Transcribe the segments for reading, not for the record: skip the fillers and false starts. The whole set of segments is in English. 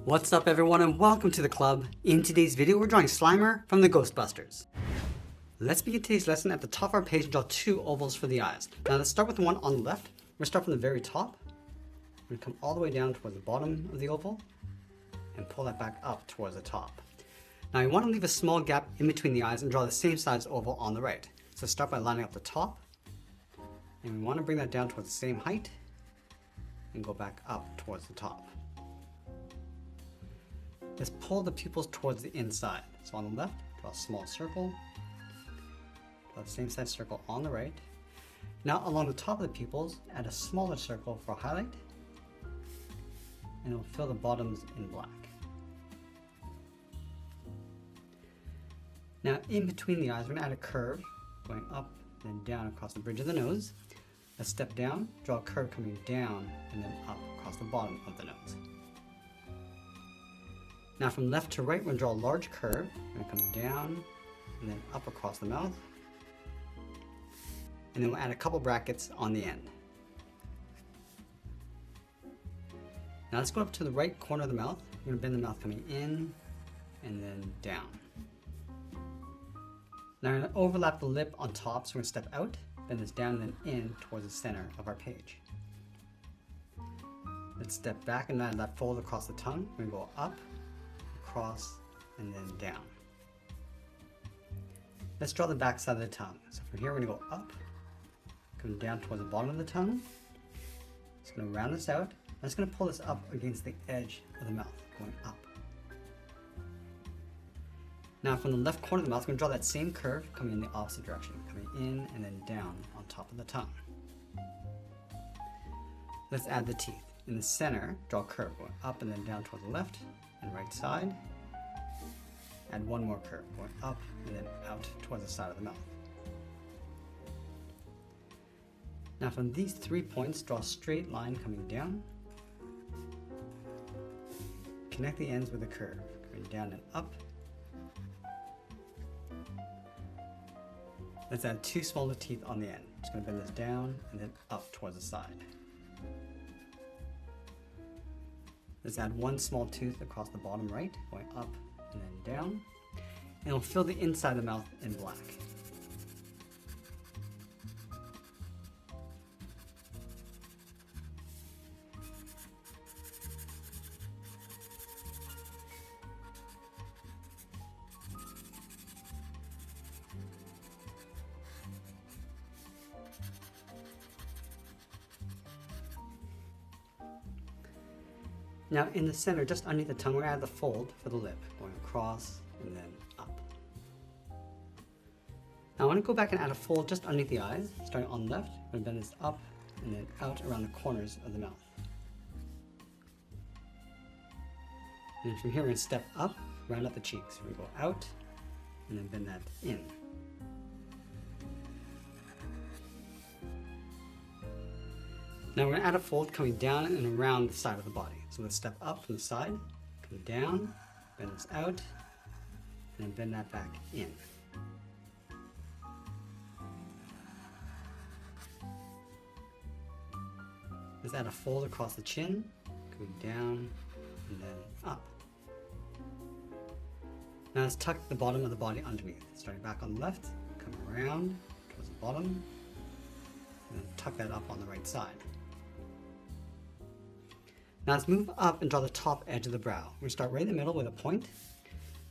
What's up everyone and welcome to the club. In today's video we're drawing Slimer from the Ghostbusters. Let's begin today's lesson. At the top of our page and draw two ovals for the eyes. Now let's start with the one on the left. We're going to start from the very top. We're going to come all the way down towards the bottom of the oval and pull that back up towards the top. Now you want to leave a small gap in between the eyes and draw the same size oval on the right. So start by lining up the top and we want to bring that down towards the same height and go back up towards the top. Let's pull the pupils towards the inside. So on the left, draw a small circle. Draw the same size circle on the right. Now along the top of the pupils, add a smaller circle for a highlight. And it'll fill the bottoms in black. Now in between the eyes, we're going to add a curve going up and down across the bridge of the nose. Let's step down, draw a curve coming down and then up across the bottom of the nose. Now from left to right, we're going to draw a large curve. We're going to come down and then up across the mouth. And then we'll add a couple brackets on the end. Now let's go up to the right corner of the mouth. We're going to bend the mouth coming in and then down. Now we're going to overlap the lip on top, so we're going to step out, bend this down and then in towards the center of our page. Let's step back and add that fold across the tongue. We're going to go up, across, and then down. Let's draw the back side of the tongue. So from here we're going to go up, come down towards the bottom of the tongue. Just going to round this out. I'm just going to pull this up against the edge of the mouth, going up. Now from the left corner of the mouth, we're going to draw that same curve coming in the opposite direction, coming in and then down on top of the tongue. Let's add the teeth. In the center, draw a curve going up and then down towards the left and right side. Add one more curve going up and then out towards the side of the mouth. Now from these 3 points, draw a straight line coming down. Connect the ends with a curve, going down and up. Let's add two smaller teeth on the end. Just going to bend this down and then up towards the side. Let's add one small tooth across the bottom right, going up and then down. And it'll fill the inside of the mouth in black. Now in the center, just underneath the tongue, we're going to add the fold for the lip, going across and then up. Now I want to go back and add a fold just underneath the eyes, starting on the left. I'm going to bend this up and then out around the corners of the mouth. And from here we're going to step up, round out the cheeks. We're going to go out and then bend that in. Now we're going to add a fold coming down and around the side of the body. So let's step up from the side, come down, bend this out, and then bend that back in. Let's add a fold across the chin, coming down and then up. Now let's tuck the bottom of the body underneath. Starting back on the left, come around towards the bottom, and then tuck that up on the right side. Now let's move up and draw the top edge of the brow. We're going to start right in the middle with a point.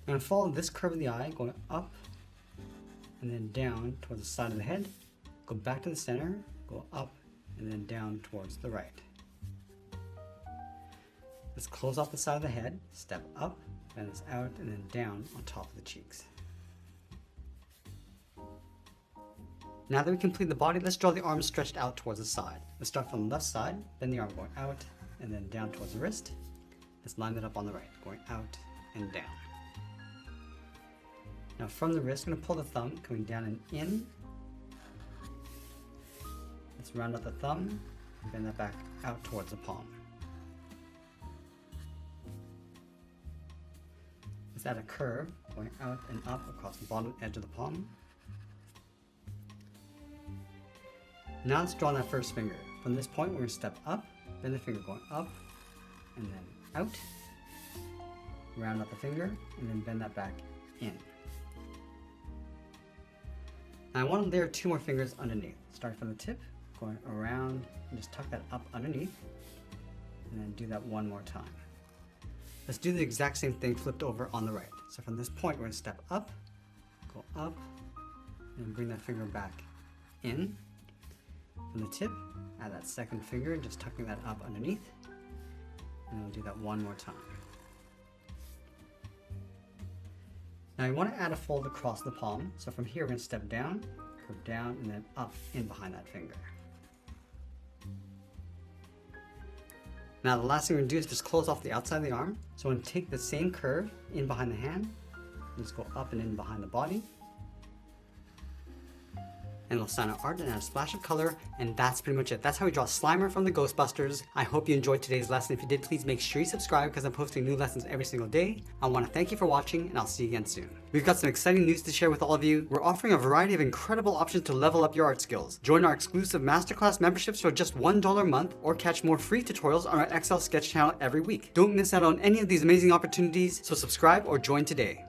We're going to follow this curve of the eye, going up and then down towards the side of the head. Go back to the center, go up and then down towards the right. Let's close off the side of the head, step up, bend this out and then down on top of the cheeks. Now that we complete the body, let's draw the arms stretched out towards the side. Let's start from the left side, bend the arm going out and then down towards the wrist. Let's line that up on the right, going out and down. Now from the wrist, I'm going to pull the thumb, coming down and in. Let's round out the thumb, and bend that back out towards the palm. Let's add a curve, going out and up across the bottom edge of the palm. Now let's draw that first finger. From this point, we're going to step up, bend the finger going up, and then out. round out the finger, and then bend that back in. Now I want to layer 2 more fingers underneath. Starting from the tip, going around, and just tuck that up underneath, and then do that one more time. Let's do the exact same thing flipped over on the right. So from this point, we're going to step up, go up, and bring that finger back in. From the tip, add that second finger, just tucking that up underneath, and we'll do that one more time. Now you want to add a fold across the palm. So from here, we're going to step down, curve down, and then up in behind that finger. Now the last thing we're going to do is just close off the outside of the arm. So I'm going to take the same curve in behind the hand, and just go up and in behind the body. And we'll sign our art and add a splash of color, and that's pretty much it. That's how we draw Slimer from the Ghostbusters. I hope you enjoyed today's lesson. If you did, please make sure you subscribe because I'm posting new lessons every single day. I want to thank you for watching, and I'll see you again soon. We've got some exciting news to share with all of you. We're offering a variety of incredible options to level up your art skills. Join our exclusive masterclass memberships for just $1 a month, or catch more free tutorials on our Excel sketch channel every week. Don't miss out on any of these amazing opportunities, so subscribe or join today.